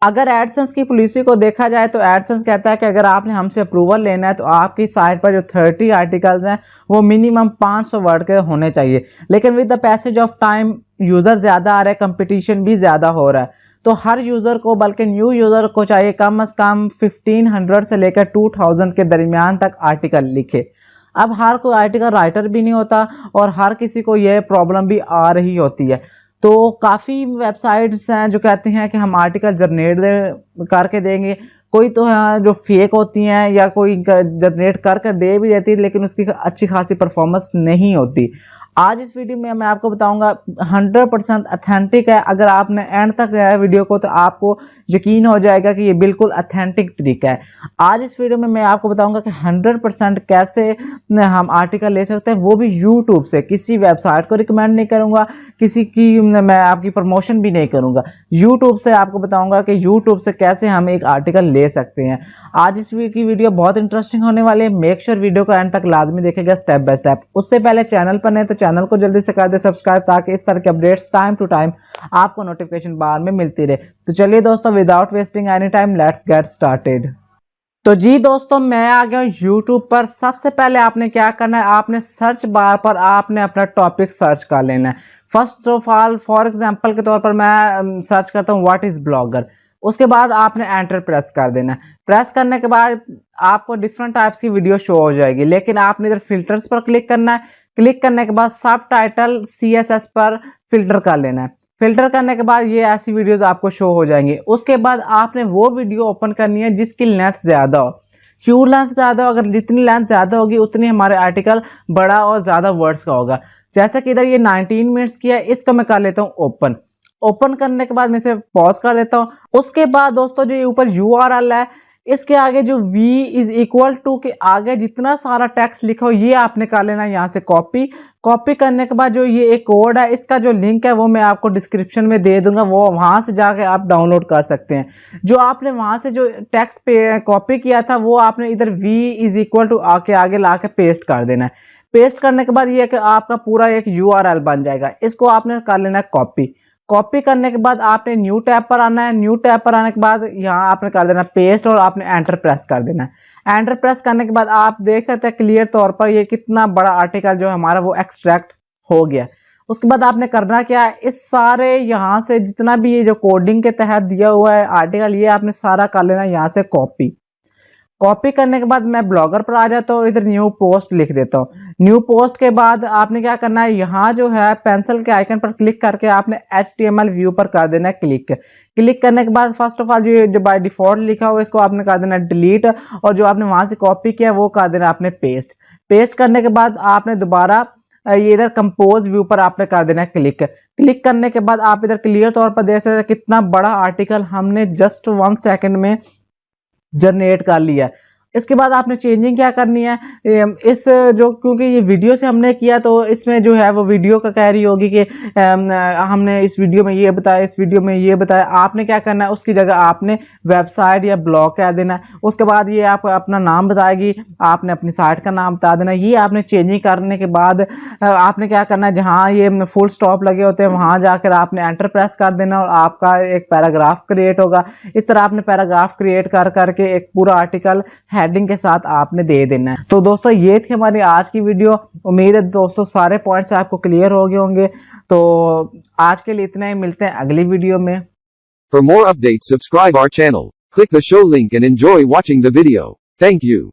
अगर एडसेंस की पॉलिसी को देखा जाए तो एडसेंस कहता है कि अगर आपने हमसे अप्रूवल लेना है तो आपकी साइट पर जो 30 आर्टिकल्स हैं वो मिनिमम 500 वर्ड के होने चाहिए। लेकिन with the passage of time user ज़्यादा आ रहे हैं, कंपटीशन भी ज़्यादा हो रहा है, तो हर यूज़र को, बल्कि न्यू यूज़र को चाहिए कम से कम 1500 से लेकर 2000 के दरमियान तक आर्टिकल लिखे। अब हर कोई आर्टिकल राइटर भी नहीं होता और हर किसी को यह प्रॉब्लम भी आ रही होती है। तो काफ़ी वेबसाइट्स हैं जो कहते हैं कि हम आर्टिकल जनरेट करके देंगे, कोई तो जो फेक होती हैं या कोई जनरेट कर दे भी देती है लेकिन उसकी अच्छी खासी परफॉर्मेंस नहीं होती। आज इस वीडियो में मैं आपको बताऊंगा 100% अथेंटिक है। अगर आपने एंड तक रहा है वीडियो को तो आपको यकीन हो जाएगा कि ये बिल्कुल अथेंटिक तरीका है। आज इस वीडियो में मैं आपको बताऊंगा कि 100% कैसे हम आर्टिकल ले सकते हैं, वो भी यूट्यूब से। किसी वेबसाइट को रिकमेंड नहीं करूंगा, किसी की मैं आपकी प्रमोशन भी नहीं करूंगा, यूट्यूब से आपको बताऊंगा कि यूट्यूब से कैसे हम एक आर्टिकल ले सकते हैं। आज इस की वीडियो बहुत इंटरेस्टिंग होने वाली है। मेक श्योर वीडियो को एंड तक लाजमी देखेगा स्टेप बाय स्टेप। उससे पहले चैनल पर नहीं तो चैनल को जल्दी से कर दे सब्सक्राइब, ताकि इस तरह के अपडेट्स टाइम टू टाइम आपको नोटिफिकेशन बार में मिलती रहे। तो चलिए दोस्तों, without wasting any time let's get started. तो जी दोस्तों, मैं आ गया हूँ यूट्यूब पर। सबसे पहले आपने क्या करना है, आपने सर्च बार पर आपने अपना टॉपिक सर्च कर लेना है। First of all, for example के तौर पर मैं सर्च करता हूँ व्हाट इज़ ब्लॉगर। उसके बाद आपने एंटर प्रेस कर देना है। प्रेस करने के बाद आपको डिफरेंट टाइप्स की वीडियो शो हो जाएगी, लेकिन आपने इधर फिल्टर्स पर क्लिक करना है। क्लिक करने के बाद सब टाइटल CSS पर फिल्टर कर लेना है। फिल्टर करने के बाद ये ऐसी वीडियोस आपको शो हो जाएंगी। उसके बाद आपने वो वीडियो ओपन करनी है जिसकी लेंथ ज़्यादा हो। क्यों लेंथ ज़्यादा हो? अगर जितनी लेंथ ज़्यादा होगी उतनी हमारे आर्टिकल बड़ा और ज़्यादा वर्ड्स का होगा। जैसे कि इधर ये 19 मिनट्स की है, इसको मैं कर लेता हूँ ओपन। ओपन करने के बाद मैं इसे पॉज कर देता हूँ। उसके बाद दोस्तों, जो ये ऊपर URL है, इसके आगे जो V इज इक्वल टू के आगे जितना सारा टेक्स्ट लिखा हो ये आपने कर लेना है यहाँ से कॉपी। कॉपी करने के बाद जो ये एक कोड है, इसका जो लिंक है वो मैं आपको डिस्क्रिप्शन में दे दूंगा, वो वहाँ से जाके आप डाउनलोड कर सकते हैं। जो आपने वहाँ से जो टेक्स्ट पे कॉपी किया था वो आपने इधर V इज इक्वल टू आके आगे ला के पेस्ट कर देना है। पेस्ट करने के बाद ये कि आपका पूरा एक URL बन जाएगा। इसको आपने कर लेना है कॉपी। कॉपी करने के बाद आपने न्यू टैब पर आना है। न्यू टैब पर आने के बाद यहाँ आपने कर देना पेस्ट और आपने एंटर प्रेस कर देना है। एंटर प्रेस करने के बाद आप देख सकते हैं क्लियर तौर पर ये कितना बड़ा आर्टिकल जो हमारा वो एक्सट्रैक्ट हो गया। उसके बाद आपने करना क्या है, इस सारे यहाँ से जितना भी ये जो कोडिंग के तहत दिया हुआ है आर्टिकल, ये आपने सारा कर लेना यहाँ से कॉपी। कॉपी करने के बाद मैं ब्लॉगर पर आ जाता हूँ, इधर न्यू पोस्ट लिख देता हूँ। न्यू पोस्ट के बाद आपने क्या करना है, यहाँ जो है पेंसिल के आइकन पर क्लिक करके आपने HTML व्यू पर कर देना है क्लिक। क्लिक करने के बाद फर्स्ट ऑफ ऑल जो बाय डिफॉल्ट लिखा हुआ इसको आपने कर देना डिलीट, और जो आपने वहाँ से कॉपी किया वो कर देना आपने पेस्ट। पेस्ट करने के बाद आपने दोबारा ये इधर कंपोज व्यू पर आपने कर देना है क्लिक। क्लिक करने के बाद आप इधर क्लियर तौर पर देख सकते हैं कितना बड़ा आर्टिकल हमने जस्ट 1 सेकंड में जनरेट कर लिया है। इसके बाद आपने चेंजिंग क्या करनी है, इस जो क्योंकि ये वीडियो से हमने किया तो इसमें जो है वो वीडियो का कह रही होगी कि हमने इस वीडियो में ये बताया, इस वीडियो में ये बताया। आपने क्या करना है, उसकी जगह आपने वेबसाइट या ब्लॉग कह देना है। उसके बाद ये आपको अपना नाम बताएगी, आपने अपनी साइट का नाम बता देना। ये आपने चेंजिंग करने के बाद आपने क्या करना है, जहाँ ये फुल स्टॉप लगे होते हैं वहाँ जाकर आपने एंटर प्रेस कर देना और आपका एक पैराग्राफ क्रिएट होगा। इस तरह आपने पैराग्राफ क्रिएट कर करके एक पूरा आर्टिकल हेडिंग के साथ आपने दे देना है। तो दोस्तों, ये थी हमारी आज की वीडियो। उम्मीद है दोस्तों सारे पॉइंट्स आपको क्लियर हो गए होंगे। तो आज के लिए इतना ही, मिलते हैं अगली वीडियो में। For more updates, subscribe our channel. Click the show link and enjoy watching the video. Thank you.